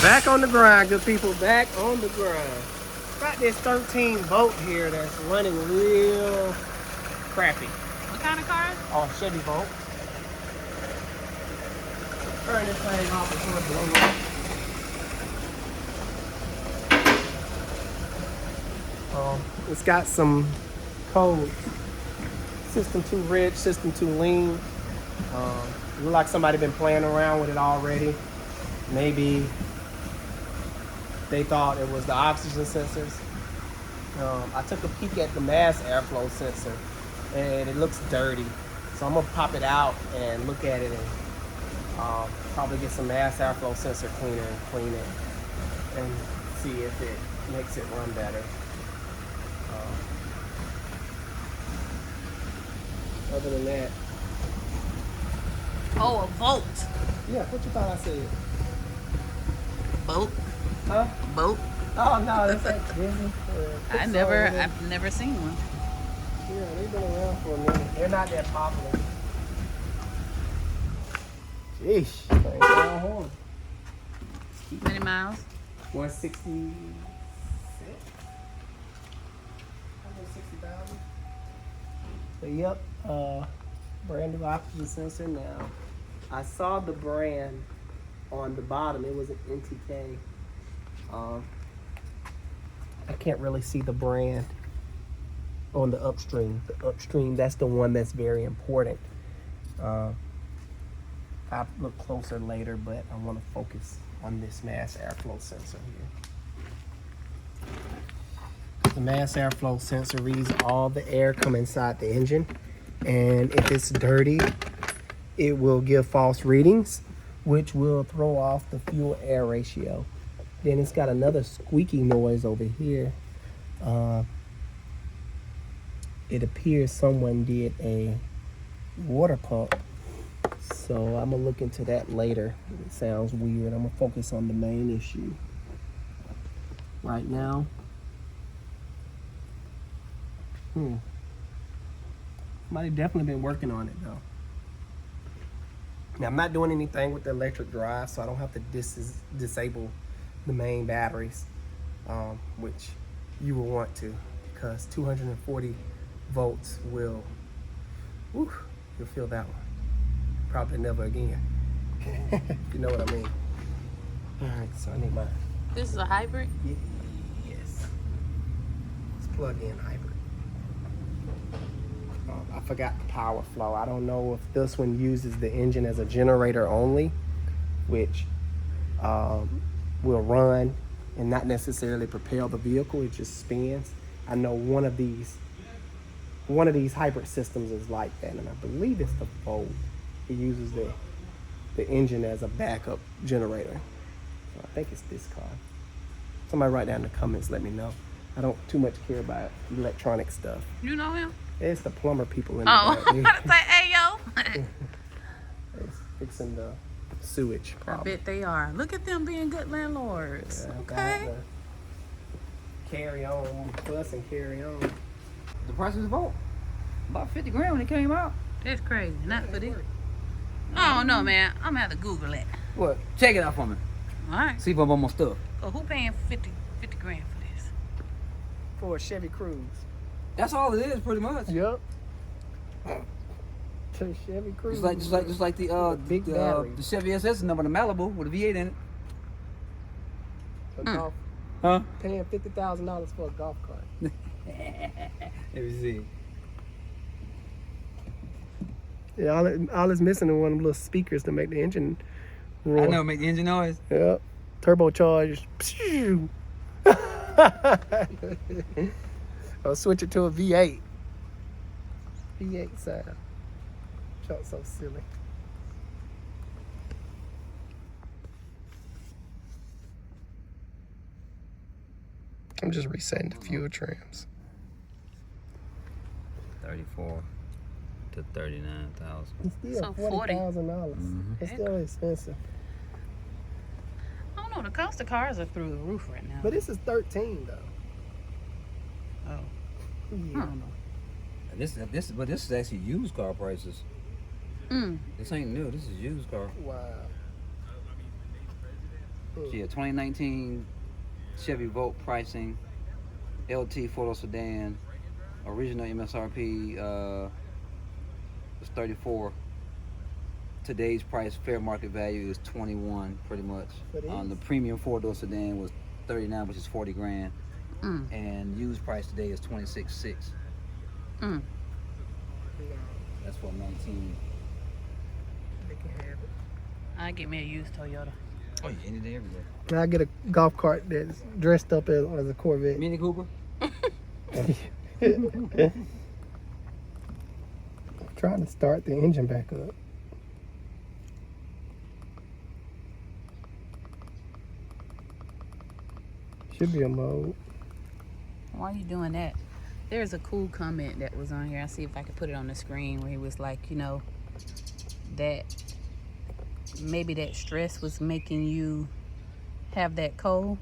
Back on the grind, good people. Back on the grind. Got this 13 Volt here that's running real crappy. What kind of car? Oh, Chevy Volt. Turn this thing off before it blows up. It's got some codes. System too rich, system too lean. Look like somebody been playing around with it already. Maybe they thought it was the oxygen sensors. I took a peek at the mass airflow sensor and it looks dirty. So I'm gonna pop it out and look at it and probably get some mass airflow sensor cleaner and clean it and see if it makes it run better. Other than that. Oh, a Volt. Yeah, what you thought I said? Boat. Huh? Boat. Oh no, that's like Disney. I've never seen one. Yeah, they've been around for a minute. They're not that popular. Sheesh, ain't down home. Many miles? 166. 160,000. But yep, brand new oxygen sensor now. I saw the brand on the bottom. It was an NTK. I can't really see the brand on the upstream. The upstream, that's the one that's very important. I'll look closer later, but I want to focus on this mass airflow sensor here. The mass airflow sensor reads all the air come inside the engine, and if it's dirty, it will give false readings, which will throw off the fuel air ratio. Then it's got another squeaky noise over here. It appears someone did a water pump. So I'm gonna look into that later. It sounds weird. I'm gonna focus on the main issue right now. Somebody definitely been working on it though. Now I'm not doing anything with the electric drive, so I don't have to disable the main batteries, which you will want to, because 240 volts will, you'll feel that one. Probably never again. You know what I mean. All right, so I need my. This is a hybrid? Yes. It's plug-in hybrid. I forgot the power flow. I don't know if this one uses the engine as a generator only, which will run and not necessarily propel the vehicle. It just spins. I know one of these hybrid systems is like that, and I believe it's the Volt. It uses the engine as a backup generator. So I think it's this car. Somebody write down in the comments, let me know. I don't too much care about electronic stuff. You know him? It's the plumber people in the Oh, back. I'm about to say, hey, yo. It's fixing the sewage problem. I bet they are. Look at them being good landlords. Yeah, Okay. Carry on, plus and carry on. The price of the Volt, about 50 grand when it came out. That's crazy. Not for this. I don't know, man. I'm gonna have to Google it. What? Check it out for me. All right. See if I'm on my stuff. So who paying 50 grand for this? For a Chevy Cruze. That's all it is, pretty much. Yep. To Chevy Cruze. Just like the big battery. the Chevy SS number, the Malibu with a V8 in it. A golf. Huh? Paying $50,000 for a golf cart. Let me see. Yeah, all it's missing is one of them little speakers to make the engine roar. I know, make the engine noise. Yep. Turbocharged. I'll switch it to a V8. V8 sound. Felt so silly. I'm just resetting the fuel trims. 34 to 39,000. It's still So 40. $40,000. It's still expensive. I don't know. The cost of cars are through the roof right now. But this is 13 though. Oh. Yeah. I don't know. This is actually used car prices. This ain't new. This is used car. Wow. So yeah, 2019 Chevy Volt pricing, LT 4-door sedan, original MSRP was 34. Today's price, fair market value is 21, pretty much. The premium 4-door sedan was 39, which is 40 grand, and used price today is 26.6. That's for 19. They can have it. I get me a used Toyota. Oh yeah, any day, every day. And I get a golf cart that's dressed up as a Corvette. Mini Cooper. Trying to start the engine back up. Should be a mode. Why are you doing that? There's a cool comment that was on here. I'll see if I can put it on the screen where he was like, you know, that maybe that stress was making you have that cold.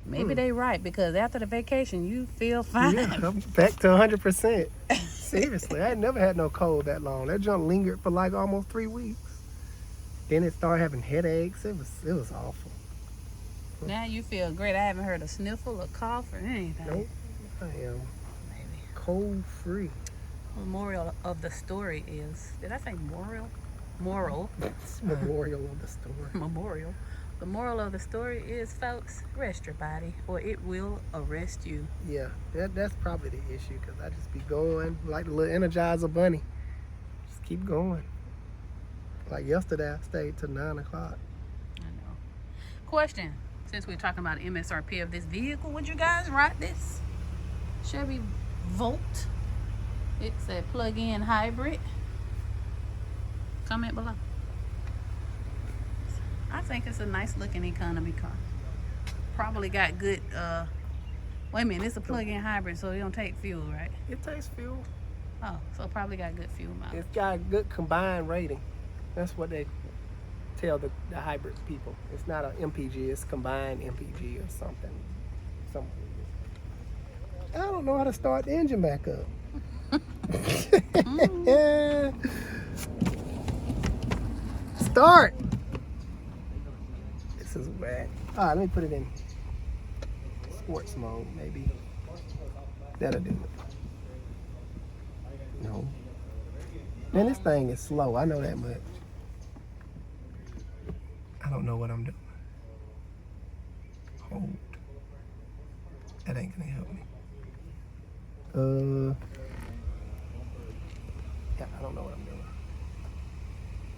Maybe they right, because after the vacation you feel fine. Yeah, I'm back to 100%. Seriously, I had never had no cold that long. That junk lingered for like almost 3 weeks. Then it started having headaches. It was awful. Now you feel great. I haven't heard a sniffle, a cough, or anything. Nope, I am Maybe. cold free. The moral of the story is, did I say moral? Moral. That's memorial of the story. Memorial. The moral of the story is, folks, rest your body or it will arrest you. Yeah, that's probably the issue, because I just be going like the little Energizer bunny. Just keep going. Like yesterday, I stayed till 9 o'clock. I know. Question, since we're talking about MSRP of this vehicle, would you guys ride this Chevy Volt? It's a plug-in hybrid. Comment below. I think it's a nice looking economy car. Probably got good, wait a minute, it's a plug-in hybrid, so it don't take fuel, right? It takes fuel. Oh, so probably got good fuel mileage. It's got a good combined rating. That's what they tell the hybrid people. It's not an MPG, it's combined MPG or something. I don't know how to start the engine back up. Start! This is bad. All right, let me put it in sports mode, maybe. That'll do it. No. Man, this thing is slow. I know that much. I don't know what I'm doing. Hold. That ain't gonna help me. Yeah, I don't know what I'm doing.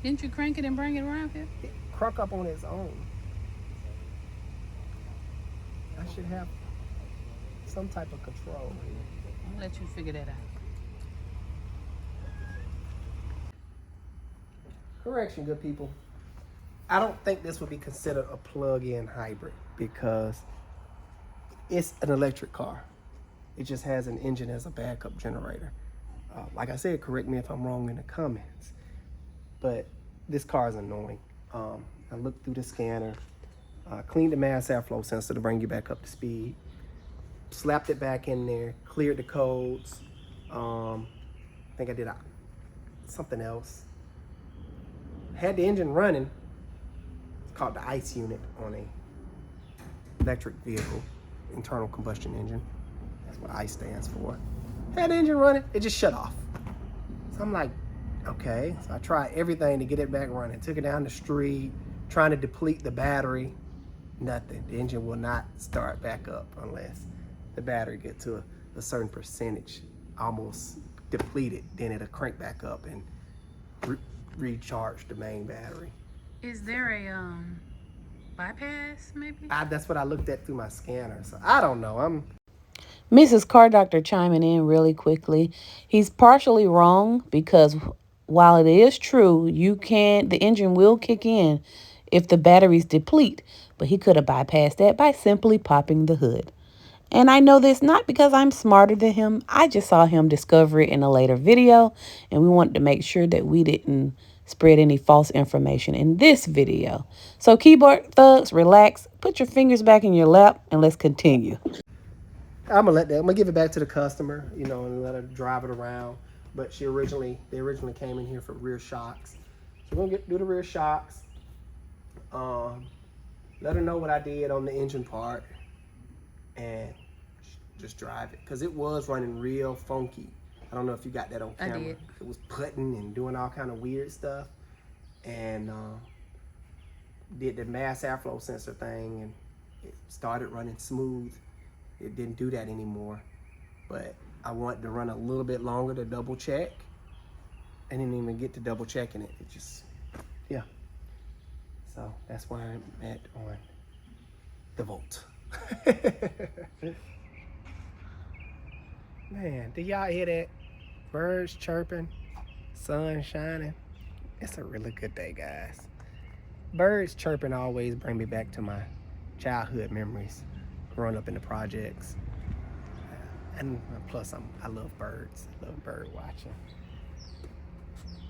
Didn't you crank it and bring it around here? It crunk up on its own. I should have some type of control here. I'll let you figure that out. Correction, good people. I don't think this would be considered a plug-in hybrid because it's an electric car. It just has an engine as a backup generator. Like I said, correct me if I'm wrong in the comments, but this car is annoying. I looked through the scanner, cleaned the mass airflow sensor to bring you back up to speed, slapped it back in there, cleared the codes. I think I did something else. Had the engine running. It's called the ICE unit on a electric vehicle, internal combustion engine. That's what ICE stands for. Had the engine running, it just shut off. So I'm like, okay. So I tried everything to get it back running. Took it down the street, trying to deplete the battery. Nothing. The engine will not start back up unless the battery gets to a certain percentage, almost depleted. Then it'll crank back up and recharge the main battery. Is there a bypass maybe? That's what I looked at through my scanner. So I don't know. Mrs. Car Doctor chiming in really quickly. He's partially wrong because while it is true, the engine will kick in if the batteries deplete, but he could have bypassed that by simply popping the hood. And I know this not because I'm smarter than him. I just saw him discover it in a later video, and we wanted to make sure that we didn't spread any false information in this video. So keyboard thugs, relax, put your fingers back in your lap, and let's continue. I'm gonna give it back to the customer, and let her drive it around. But they originally came in here for rear shocks. So we're gonna do the rear shocks. let her know what I did on the engine part, and just drive it, because it was running real funky. I don't know if you got that on camera. I did. It was putting and doing all kind of weird stuff, and did the mass airflow sensor thing, and it started running smooth. It didn't do that anymore, but I wanted to run a little bit longer to double check. I didn't even get to double checking it. It just, yeah. So that's where I'm at on the Volt. Man, did y'all hear that? Birds chirping, sun shining. It's a really good day, guys. Birds chirping always bring me back to my childhood memories, growing up in the projects. And plus, I love birds. I love bird watching.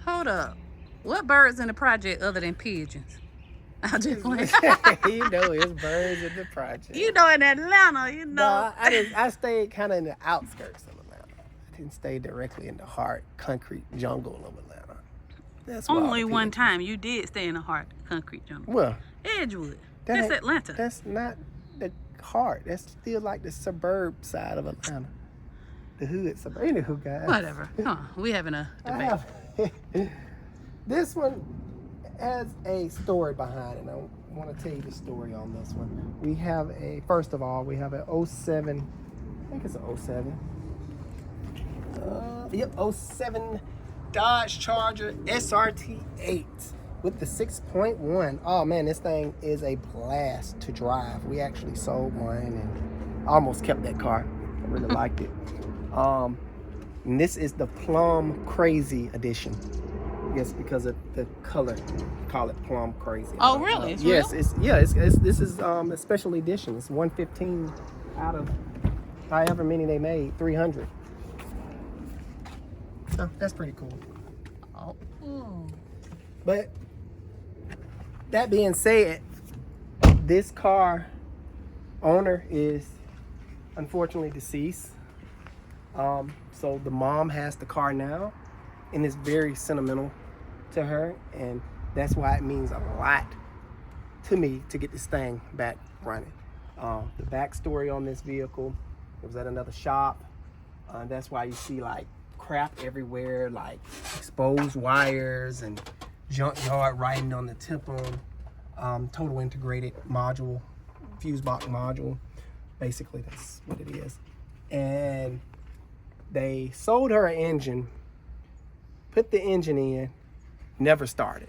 Hold up. What birds in the project other than pigeons? I just like, You know, it's birds in the project. you know, in Atlanta, you know. No, I stayed kind of in the outskirts of Atlanta. I didn't stay directly in the hard concrete jungle of Atlanta. That's why all Only the one pigeons- time you did stay in the hard concrete jungle. Well, Edgewood. that That's ain't- Atlanta. That's not the heart. That's still like the suburb side of Atlanta. The hood suburb. Anywho, guys. Whatever. Come on. We having a I debate. have this one has a story behind it. I want to tell you the story on this one. We have first of all, we have a 07, I think it's an 07. Yep, 07 Dodge Charger SRT8 with the 6.1. Oh man, this thing is a blast to drive. We actually sold one and almost kept that car. I really liked it. And this is the Plum Crazy edition. Yes, because of the color, call it Plum Crazy. Oh, really? It's yes, real? this is a special edition. It's 115 out of however many they made, 300. So that's pretty cool. Oh. Ooh. But that being said, this car owner is unfortunately deceased. So the mom has the car now, and it's very sentimental to her, and that's why it means a lot to me to get this thing back running. The backstory on this vehicle, it was at another shop. That's why you see like crap everywhere, like exposed wires and junkyard writing on the temple. Total integrated module, fuse box module. Basically, that's what it is. And they sold her an engine, put the engine in, never started.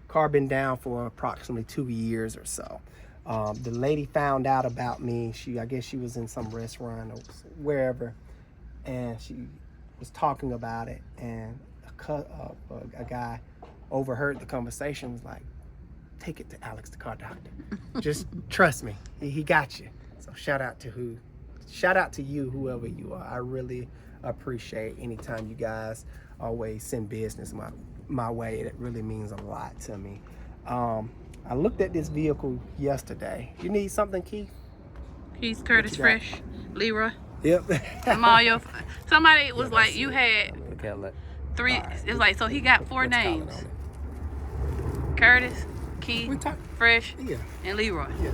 Car been down for approximately 2 years or so. The lady found out about me. I guess she was in some restaurant or wherever, and she was talking about it, and a guy overheard the conversation, was like, take it to Alex the car doctor. Just trust me, he got you. So shout out to you, whoever you are. I really appreciate anytime you guys always send business my way. It really means a lot to me. I looked at this vehicle yesterday. You need something, Keith? Keith Curtis you got? Fresh. Leroy. Yep. Mario. Somebody was like, you had The Cadillac. 3. It's like, so he got 4 What's Colin names. on it? Curtis, We Keith, talk- Fresh, Yeah, and Leroy. yeah.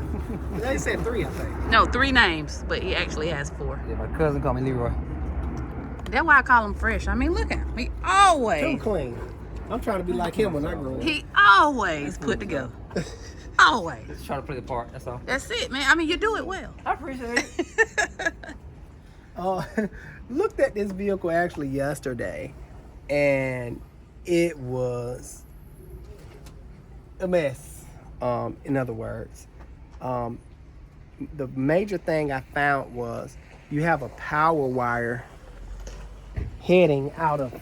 They said 3, I think. No, 3 names, but he actually has 4. Yeah, my cousin called me Leroy. That's why I call him Fresh. I mean, look at him. He Too always, clean. I'm trying to be like him when I grow up. he always put together. Always. Just trying to play the part, that's all. That's it, man. I mean, you do it well. I appreciate it. Looked at this vehicle actually yesterday, and it was a mess. In other words, the major thing I found was you have a power wire heading out of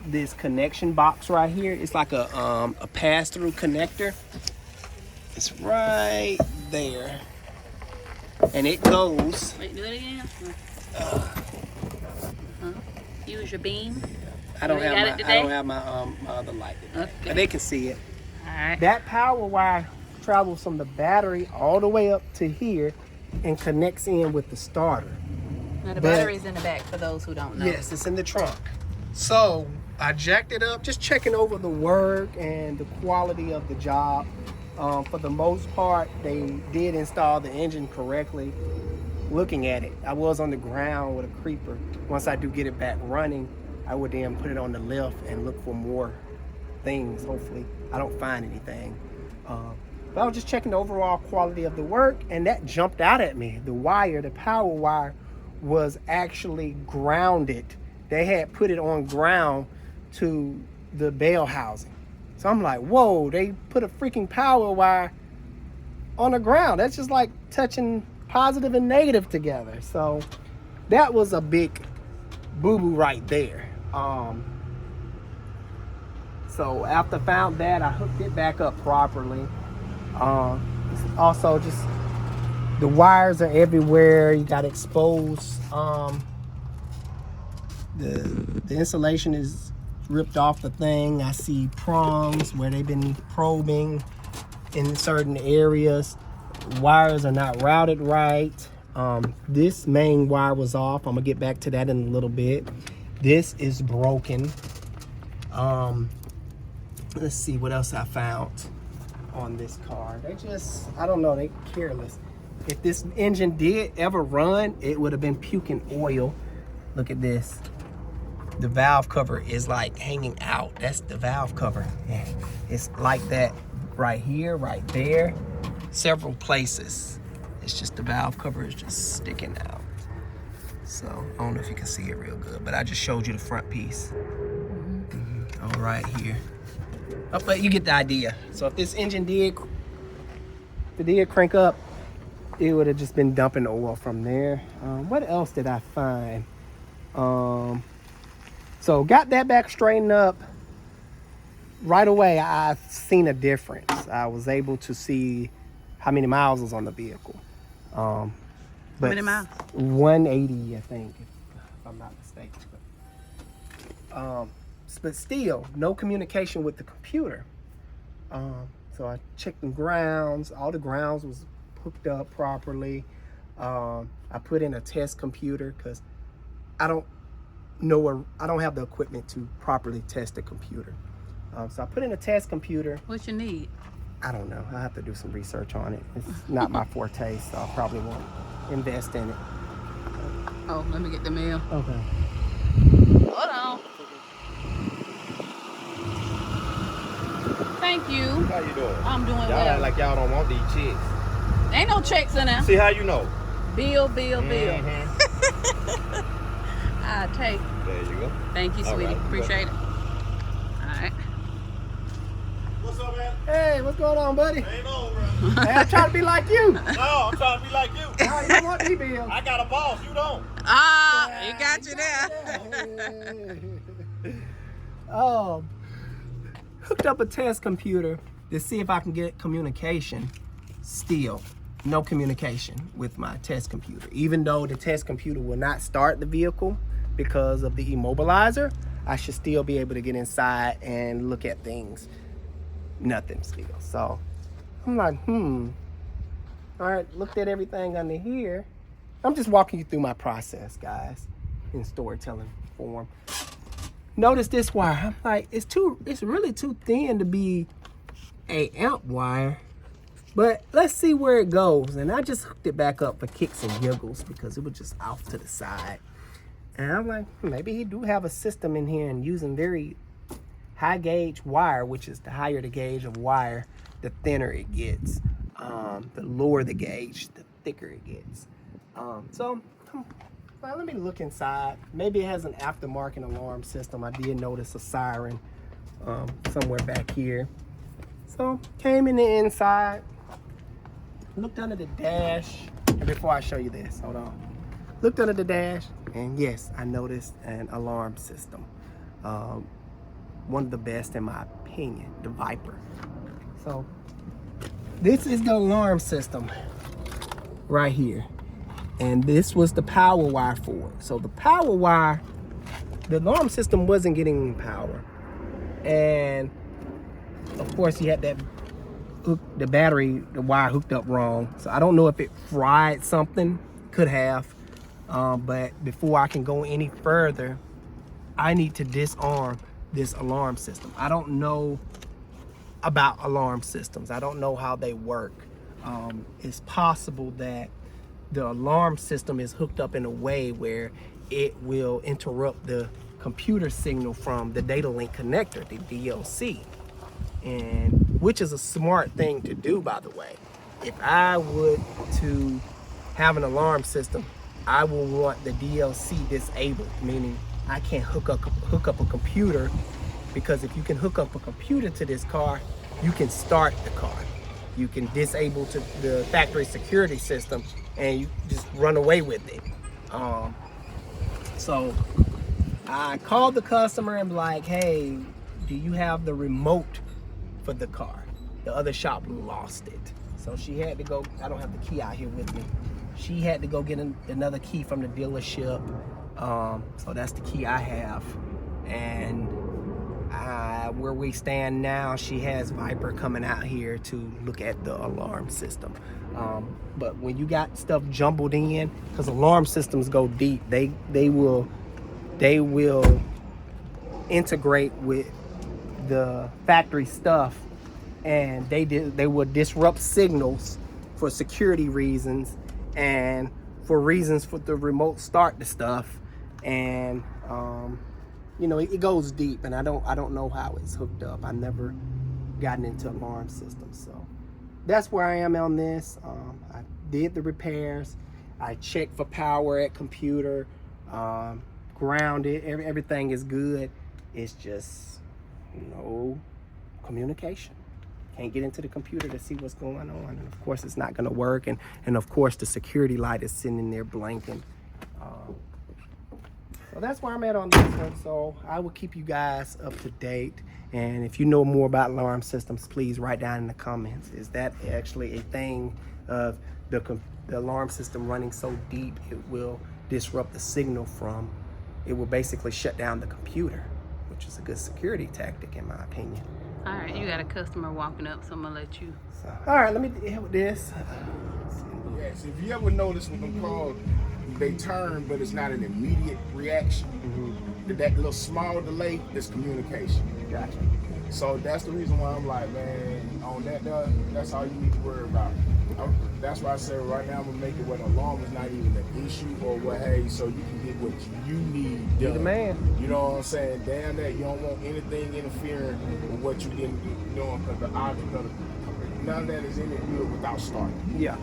this connection box right here. It's like a pass-through connector. It's right there, and it goes. Wait, do it again. Use your beam. I don't You got it have today? my other light. Okay. But they can see it. All right. That power wire travels from the battery all the way up to here and connects in with the starter. Now the but- battery's in the back for those who don't know. Yes, it's in the trunk. So I jacked it up, just checking over the work and the quality of the job. For the most part, they did install the engine correctly. Looking at it, I was on the ground with a creeper. Once I do get it back running, I would then put it on the lift and look for more things. Hopefully I don't find anything. But I was just checking the overall quality of the work, and that jumped out at me. The wire, the power wire, was actually grounded. They had put it on ground to the bell housing. So I'm like, whoa, they put a freaking power wire on the ground. That's just like touching positive and negative together. So that was a big boo-boo right there. So after I found that, I hooked it back up properly. Also, just the wires are everywhere. You got exposed. The insulation is ripped off the thing. I see prongs where they've been probing in certain areas. Wires are not routed right. This main wire was off. I'm gonna get back to that in a little bit. This is broken. Let's see what else I found on this car. They just, I don't know, they careless. If this engine did ever run, it would have been puking oil. Look at this. The valve cover is like hanging out. That's the valve cover. It's like that right here, right there, several places. It's just the valve cover is just sticking out. So I don't know if you can see it real good, but I just showed you the front piece. All right here. Oh, but you get the idea. So if this engine did crank up, it would have just been dumping oil from there. What else did I find? So got that back straightened up. Right away, I seen a difference. I was able to see how many miles was on the vehicle. How many miles? 180, I think, if I'm not mistaken. But still, no communication with the computer. So I checked the grounds. All the grounds was hooked up properly. I put in a test computer because I don't have the equipment to properly test the computer. So I put in a test computer. What you need? I don't know. I have to do some research on it. It's not my forte, so I probably won't invest in it. Oh, let me get the mail. Okay. Hold on. Thank you. How you doing? I'm doing Y'all well. act like y'all don't want these checks. Ain't no checks in there. See how you know? Bill. Mhm. I take. There you go. Thank you, All sweetie. right, you Appreciate it. All right. What's up, man? Hey, what's going on, buddy? Ain't over. Hey, I'm trying to be like you. No, I'm trying to be like you. Nah, you don't want me, Bill. I got a boss, you don't. Ah, you got you there. Hooked up a test computer to see if I can get communication. Still, no communication with my test computer. Even though the test computer will not start the vehicle because of the immobilizer, I should still be able to get inside and look at things. Nothing still. So I'm like, all right, looked at everything under here. I'm just walking you through my process, guys, in storytelling form. Notice this wire. I'm like, it's really too thin to be a amp wire. But let's see where it goes. And I just hooked it back up for kicks and giggles because it was just off to the side. And I'm like, maybe he do have a system in here and using very high gauge wire, which is the higher the gauge of wire, the thinner it gets. The lower the gauge, the thicker it gets. Well, let me look inside. Maybe it has an aftermarket alarm system. I did notice a siren somewhere back here. So came in the inside, looked under the dash, and before I show you this, hold on. Looked under the dash, and yes, I noticed an alarm system. One of the best in my opinion, the Viper. So this is the alarm system right here. And this was the power wire for it. So the power wire, the alarm system wasn't getting any power. And of course you had that the battery, the wire hooked up wrong. So I don't know if it fried something, could have. But before I can go any further, I need to disarm this alarm system. I don't know about alarm systems. I don't know how they work. It's possible that the alarm system is hooked up in a way where it will interrupt the computer signal from the data link connector, the DLC, and which is a smart thing to do, by the way. If I would to have an alarm system, I will want the DLC disabled, meaning I can't hook up a computer, because if you can hook up a computer to this car, you can start the car. You can disable the factory security system and you just run away with it. So I called the customer and be like, hey, do you have the remote for the car? The other shop lost it. So she had to go, I don't have the key out here with me. She had to go get another key from the dealership. So that's the key I have. And where we stand now, she has Viper coming out here to look at the alarm system. But when you got stuff jumbled in, because alarm systems go deep, they will integrate with the factory stuff, and they will disrupt signals for security reasons and for reasons for the remote start the stuff, and you know, it goes deep, and I don't know how it's hooked up. I never gotten into alarm systems, so that's where I am on this. I did the repairs. I checked for power at computer, grounded. Everything is good. It's just no communication. Can't get into the computer to see what's going on, and of course it's not going to work. And of course the security light is sitting there blinking. So that's where I'm at on this one. So I will keep you guys up to date. And if you know more about alarm systems, please write down in the comments. Is that actually a thing of the alarm system running so deep it will disrupt the signal from, it will basically shut down the computer, which is a good security tactic in my opinion. All right, you got a customer walking up, so I'm gonna let you. So, all right, let me deal with this. Yes, if you ever notice what them called, they turn, but it's not an immediate reaction. That little small delay is communication. Gotcha. So that's the reason why I'm like, man, on that, that's all you need to worry about. That's why I say right now I'm gonna make it where the alarm is not even an issue, or what, hey, so you can get what you need done. You're the man. You know what I'm saying? Damn that, you don't want anything interfering with what you're doing, because the object of none of that is any good without starting. Yeah.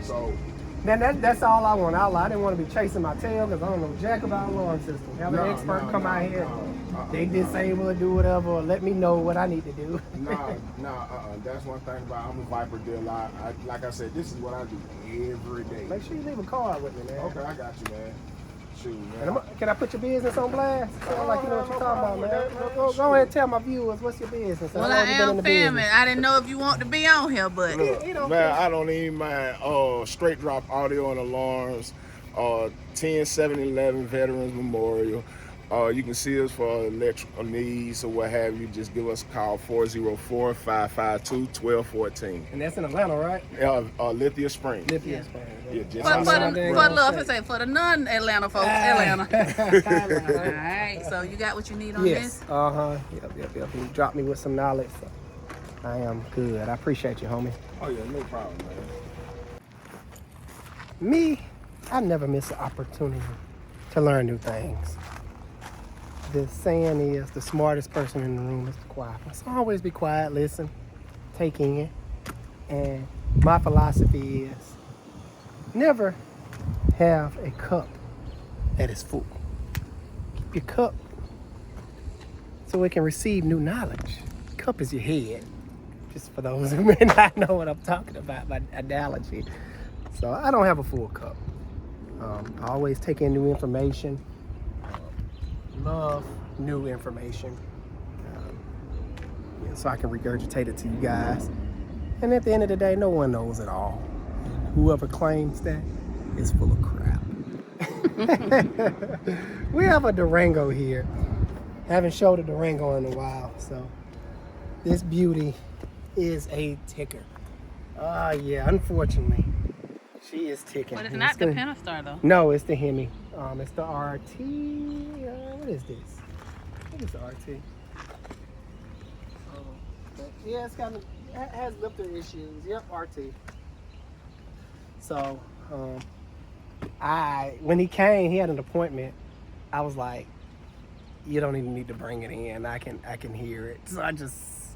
So Then that's all I want. I didn't want to be chasing my tail because I don't know jack about alarm system. Have an expert come out here. They disable it, do whatever, or let me know what I need to do. That's one thing about, I'm a Viper dealer. Like I said, this is what I do every day. Make sure you leave a card with me, man. Okay, I got you, man. Shoot, And man. can I put your business on blast? Sound like you know what you're talking about, man. Go ahead and tell my viewers what's your business. Well, I am family. I didn't know if you want to be on here, but Look, man, I don't even mind straight drop audio and alarms, 10-7-11 Veterans Memorial. You can see us for electrical needs or what have you. Just give us a call, 404-552-1214. And that's in Atlanta, right? Lithia Springs. Lithia Springs. Yeah, just for outside the the for the non-Atlanta folks, Atlanta. All right, so you got what you need on Yes. this? Yep. You dropped me with some knowledge. So I am good. I appreciate you, homie. Oh yeah, no problem, man. Me, I never miss an opportunity to learn new things. The saying is, the smartest person in the room is the quiet one. So always be quiet, listen, take in. And my philosophy is, never have a cup that is full. Keep your cup so it can receive new knowledge. Cup is your head. Just for those who may not know what I'm talking about, my analogy. So I don't have a full cup. I always take in new information. Love new information. So I can regurgitate it to you guys. And at the end of the day, no one knows it all. And whoever claims that is full of crap. We have a Durango here. Haven't showed a Durango in a while, so this beauty is a ticker. Yeah, unfortunately, she is ticking. But it's not the Pentastar though. No, it's the Hemi. It's the RT. What is this? What is the RT? Yeah, it's got it has lifter issues. Yep, RT. So, when he came, he had an appointment. I was like, you don't even need to bring it in. I can hear it. So I just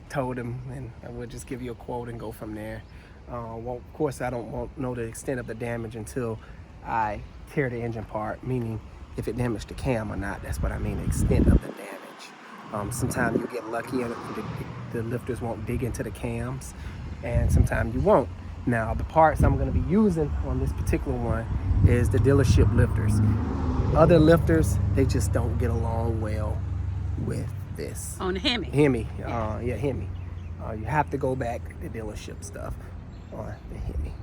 told him, and I would just give you a quote and go from there. Well, of course, I won't know the extent of the damage until I tear the engine apart, meaning if it damaged the cam or not. That's what I mean, the extent of the damage. Sometimes you get lucky and the lifters won't dig into the cams, and sometimes you won't. Now, the parts I'm going to be using on this particular one is the dealership lifters. Other lifters, they just don't get along well with this. On the Hemi. Hemi, Hemi. You have to go back to dealership stuff on the Hemi.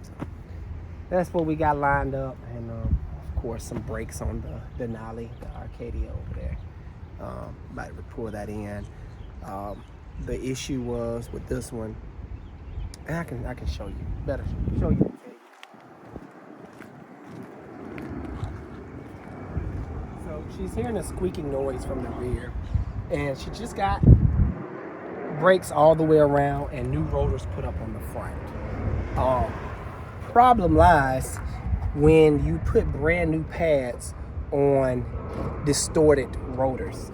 So that's what we got lined up, and of course some brakes on the Denali, the Arcadia over there. About to pour that in. The issue was with this one, and I can show you better. Show you. So she's hearing a squeaking noise from the rear, and she just got brakes all the way around and new rotors put up on the front. Problem lies when you put brand new pads on distorted rotors.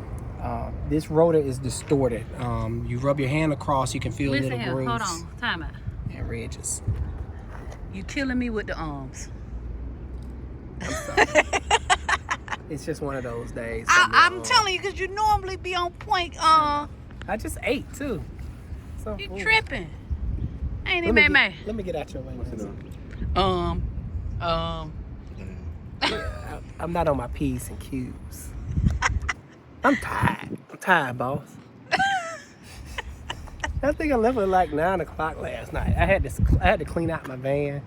This rotor is distorted. You rub your hand across, you can feel Listen little here, grooves hold on, time out. and ridges. You killing me with the arms. I'm sorry. It's just one of those days. I'm telling you, because you normally be on point. I just ate too. So You ooh. tripping. Ain't it, Let me man? Let me get out your way. I'm not on my P's and Q's. I'm tired, boss. I think I left at like 9 o'clock last night. I had to clean out my van.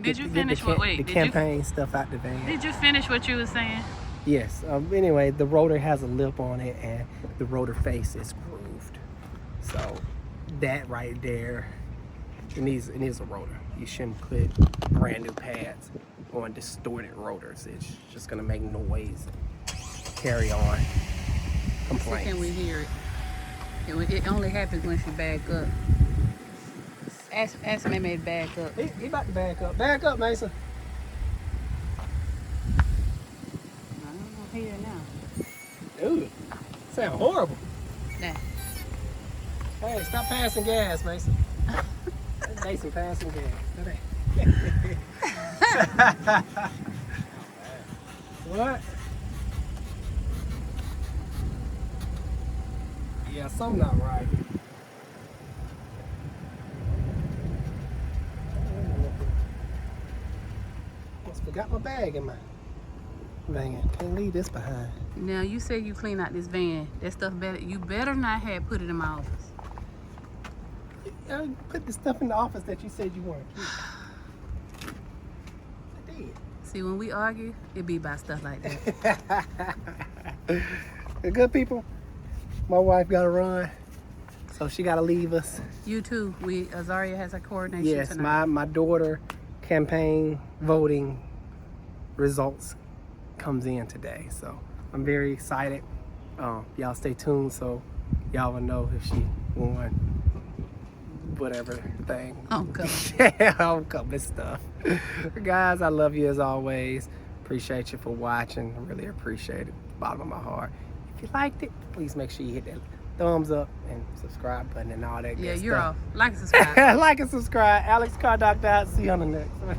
Did you finish what? Wait, the did campaign stuff out the van. Did you finish what you were saying? Yes. Anyway, the rotor has a lip on it, and the rotor face is grooved. So that right there, it needs a rotor. You shouldn't put brand new pads on distorted rotors. It's just gonna make noise. Carry on. Complaints. Can we hear it? It only happens when she back up. Ask Mammy to back up. He about to back up. Back up, Mason. I don't hear it now. Dude, sound horrible. Nah. Hey, stop passing gas, Mason. Mason passing gas. What? Yeah, something not right. Almost forgot my bag in my van. Can't leave this behind. Now you said you clean out this van. That stuff you better not have put it in my office. I put the stuff in the office that you said you wanted. I did. See, when we argue, it be about stuff like that. The good people. My wife got to run, so she got to leave us. You too. Azaria has her coordination Yes, tonight. my daughter campaign voting results comes in today, so I'm very excited. Y'all stay tuned so y'all will know if she won whatever thing. Homecoming stuff. Guys, I love you as always. Appreciate you for watching. I really appreciate it. Bottom of my heart. If you liked it, please make sure you hit that thumbs up and subscribe button and all that good stuff. You're off. Like and subscribe. Like and subscribe. Alex Car Doctor out. See you on the next one.